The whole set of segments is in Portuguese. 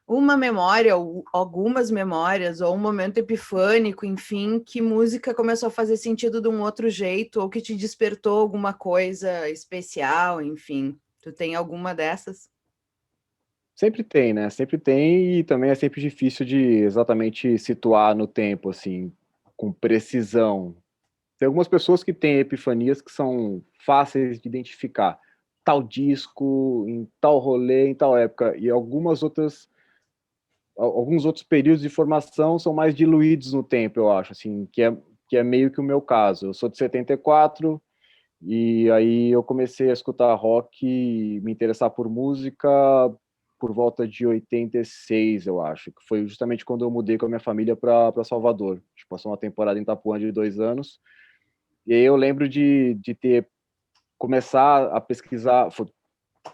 uma memória, ou algumas memórias, ou um momento epifânico, enfim, que música começou a fazer sentido de um outro jeito, ou que te despertou alguma coisa especial, enfim. Tu tem alguma dessas? Sempre tem, né? Sempre tem, e também é sempre difícil de exatamente situar no tempo, assim, com precisão. Tem algumas pessoas que têm epifanias que são fáceis de identificar. Tal disco, em tal rolê, em tal época. E alguns outros períodos de formação são mais diluídos no tempo, eu acho, assim, que é meio que o meu caso. Eu sou de 74 e aí eu comecei a escutar rock e me interessar por música por volta de 86, eu acho, que foi justamente quando eu mudei com a minha família para Salvador. A gente passou uma temporada em Itapuã de 2 anos. E aí eu lembro de ter começar a pesquisar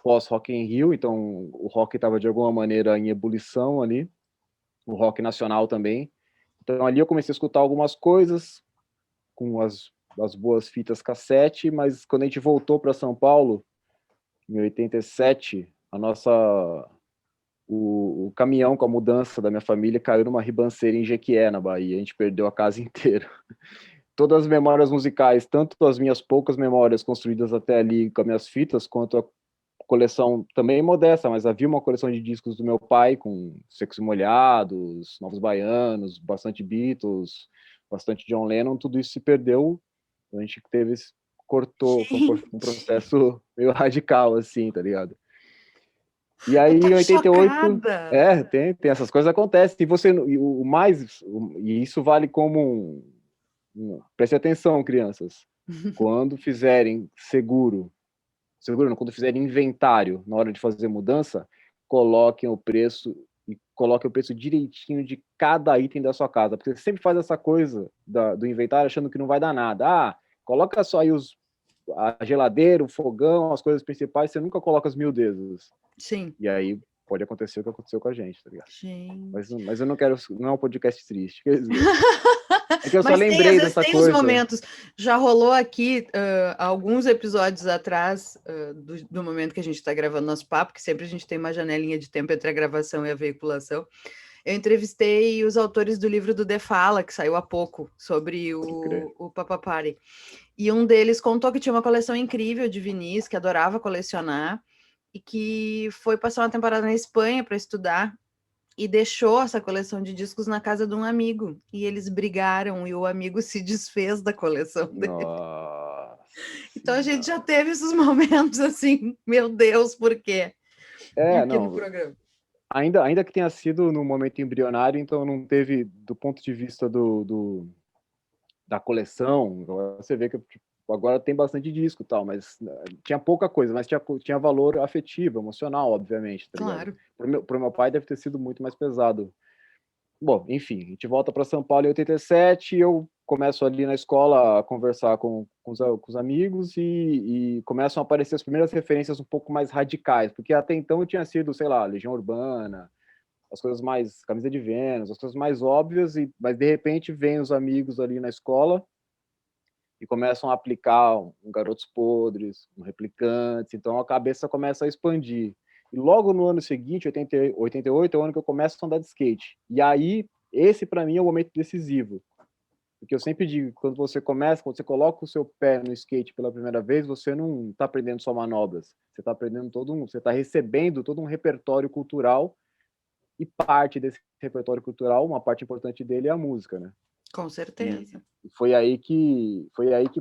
pós Rock in Rio, então o rock estava de alguma maneira em ebulição ali, o rock nacional também. Então ali eu comecei a escutar algumas coisas com as boas fitas cassete, mas quando a gente voltou para São Paulo em 87, o caminhão com a mudança da minha família caiu numa ribanceira em Jequié, na Bahia. A gente perdeu a casa inteira. Todas as memórias musicais, tanto as minhas poucas memórias construídas até ali com as minhas fitas, quanto a coleção também modesta, mas havia uma coleção de discos do meu pai com Secos e Molhados, Novos Baianos, bastante Beatles, bastante John Lennon, tudo isso se perdeu. A gente cortou, foi um Gente, processo meio radical, assim, tá ligado? E eu aí, tô em 88, chocada. tem essas coisas acontecem. E você, e isso vale como preste atenção, crianças. Quando fizerem seguro não, quando fizerem inventário na hora de fazer mudança, coloquem o preço e coloquem o preço direitinho de cada item da sua casa, porque você sempre faz essa coisa do inventário achando que não vai dar nada. Ah, coloca só aí a geladeira, o fogão, as coisas principais, você nunca coloca as miudezas. Sim. E aí pode acontecer o que aconteceu com a gente, tá ligado? Gente. Mas eu não quero, não é um podcast triste, quer dizer. É que eu só Mas tem, às lembrei vezes dessa tem os coisa. momentos. Já rolou aqui, alguns episódios atrás, do momento que a gente está gravando nosso papo, que sempre a gente tem uma janelinha de tempo entre a gravação e a veiculação. Eu entrevistei os autores do livro do The Fala, que saiu há pouco, sobre Pode crer. o Papa Party. E um deles contou que tinha uma coleção incrível de vinis, que adorava colecionar, e que foi passar uma temporada na Espanha para estudar e deixou essa coleção de discos na casa de um amigo. E eles brigaram e o amigo se desfez da coleção dele. Nossa Então a gente já senhora. teve esses momentos assim, meu Deus, por quê? Aqui no Não, programa. ainda que tenha sido no momento embrionário, então não teve, do ponto de vista da coleção, você vê que tipo, agora tem bastante disco e tal, mas tinha pouca coisa, mas tinha valor afetivo, emocional, obviamente, tá ligado? Claro. Pro meu pai deve ter sido muito mais pesado. Bom, enfim, a gente volta para São Paulo em 87, e eu começo ali na escola a conversar com os amigos e começam a aparecer as primeiras referências um pouco mais radicais, porque até então eu tinha sido, sei lá, Legião Urbana, as coisas mais, Camisa de Vênus, as coisas mais óbvias, mas de repente vem os amigos ali na escola e começam a aplicar Garotos Podres, Replicantes, então a cabeça começa a expandir. E logo no ano seguinte, 88, é o ano que eu começo a andar de skate. E aí, esse para mim é o momento decisivo. Porque eu sempre digo, quando você coloca o seu pé no skate pela primeira vez, você não está aprendendo só manobras, você está aprendendo você está recebendo todo um repertório cultural, e parte desse repertório cultural, uma parte importante dele é a música, né? Com E certeza. foi aí que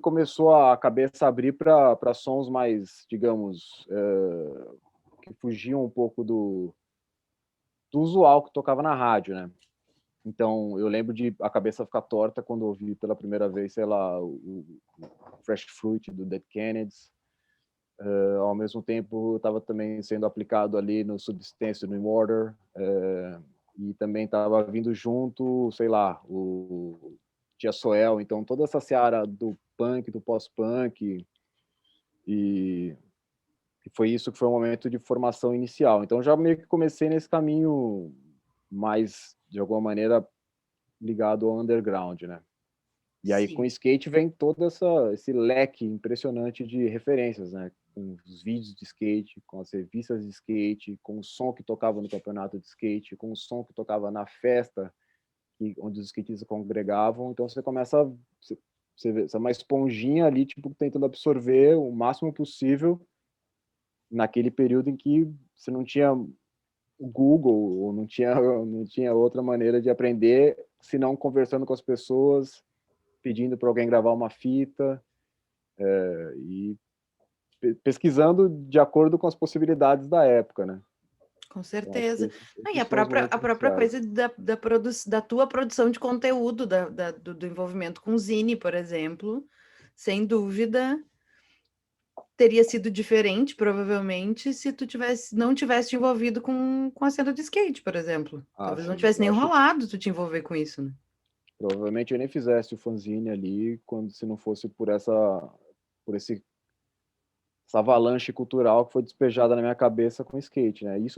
começou a cabeça a abrir para sons mais, digamos, que fugiam um pouco do usual que tocava na rádio, né? Então, eu lembro de a cabeça ficar torta quando ouvi pela primeira vez, sei lá, o Fresh Fruit do Dead Kennedys. Ao mesmo tempo, estava também sendo aplicado ali no Substance, no Water, e também estava vindo junto, sei lá, o Tia Soel. Então, toda essa seara do punk, do pós-punk, e, e foi isso que foi o momento de formação inicial. Então, já meio que comecei nesse caminho mais, de alguma maneira, ligado ao underground, né? E aí, com o Sim. skate, vem todo esse leque impressionante de referências, né? com os vídeos de skate, com as revistas de skate, com o som que tocava no campeonato de skate, com o som que tocava na festa onde os skatistas congregavam. Então você começa você é uma esponjinha ali, tipo, tentando absorver o máximo possível naquele período em que você não tinha o Google, ou não tinha outra maneira de aprender, senão conversando com as pessoas, pedindo para alguém gravar uma fita, e pesquisando de acordo com as possibilidades da época, né? Com Então, acho que certeza. E esses são os momentos a própria iniciais. coisa da tua produção de conteúdo, do envolvimento com Zine, por exemplo, sem dúvida teria sido diferente, provavelmente, se tu não tivesse te envolvido com a cena de skate, por exemplo. Ah, Talvez não sim. tivesse Eu nem acho que rolado tu te envolver com isso, né? provavelmente eu nem fizesse o fanzine ali se não fosse por essa avalanche cultural que foi despejada na minha cabeça com skate, né? Isso